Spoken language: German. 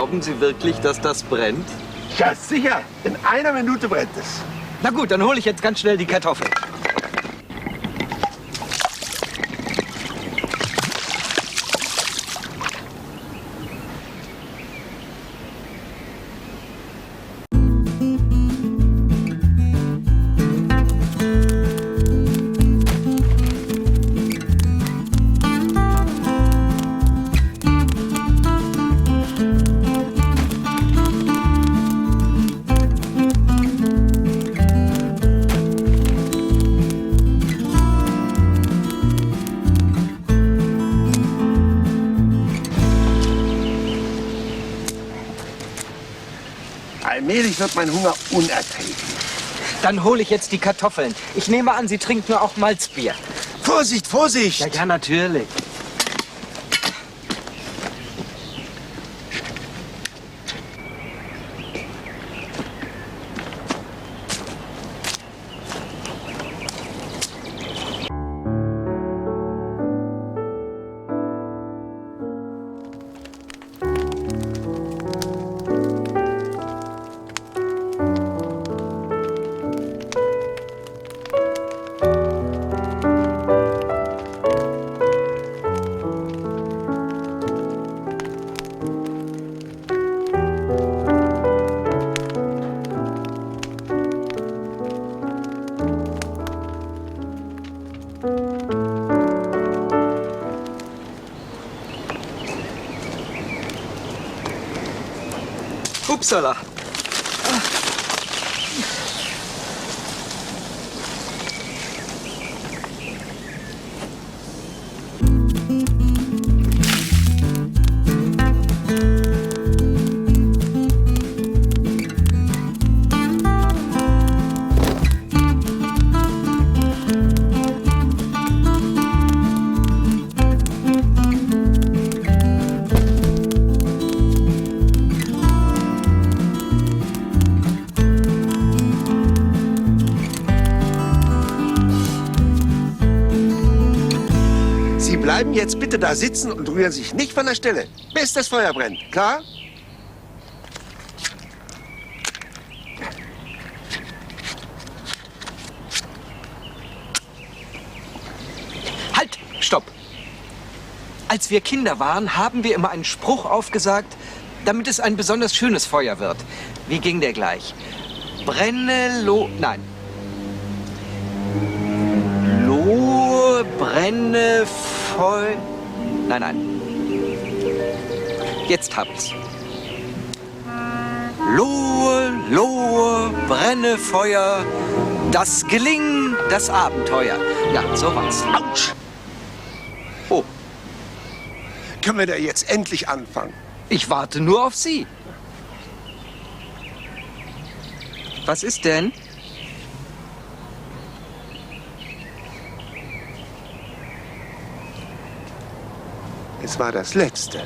Glauben Sie wirklich, dass das brennt? Ja, sicher. In einer Minute brennt es. Na gut, dann hole ich jetzt ganz schnell die Kartoffeln. Allmählich wird mein Hunger unerträglich. Dann hole ich jetzt die Kartoffeln. Ich nehme an, Sie trinken nur auch Malzbier. Vorsicht, Vorsicht! Ja, natürlich. Upsala. Sie bleiben jetzt bitte da sitzen und rühren sich nicht von der Stelle, bis das Feuer brennt. Klar? Halt! Stopp! Als wir Kinder waren, haben wir immer einen Spruch aufgesagt, damit es ein besonders schönes Feuer wird. Wie ging der gleich? Nein. Brenne, Feuer... Nein. Jetzt habt's. Lohe, brenne, Feuer, das Gelingen, das Abenteuer. Ja, so war's. Autsch! Oh, Können wir da jetzt endlich anfangen? ich warte nur auf Sie. Was ist denn? Es war das Letzte.